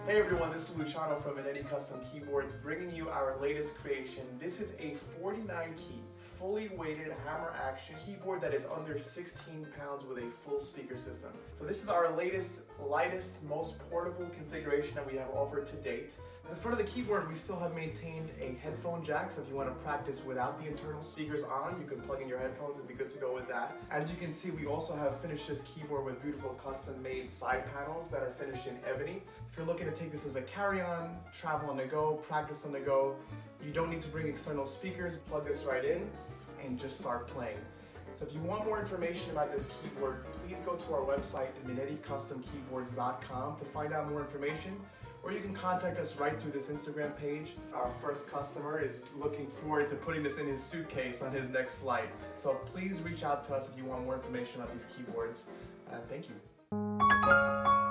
Hey everyone, this is Luciano from Minetti Custom Keyboards bringing you our latest creation. This is a 49 key, fully weighted hammer action keyboard that is under 16 pounds with a full speaker system. So this is our latest, lightest, most portable configuration that we have offered to date. In the front of the keyboard, we still have maintained a headphone jack, so if you want to practice without the internal speakers on, you can plug in your headphones and be good to go with that. As you can see, we also have finished this keyboard with beautiful custom-made side panels that are finished in ebony. If you're looking to take this as a carry-on, travel on the go, practice on the go, you don't need to bring external speakers. Plug this right in and just start playing. So if you want more information about this keyboard, please go to our website at MinettiCustomKeyboards.com to find out more information, or you can contact us right through this Instagram page. Our first customer is looking forward to putting this in his suitcase on his next flight. So please reach out to us if you want more information about these keyboards. Thank you.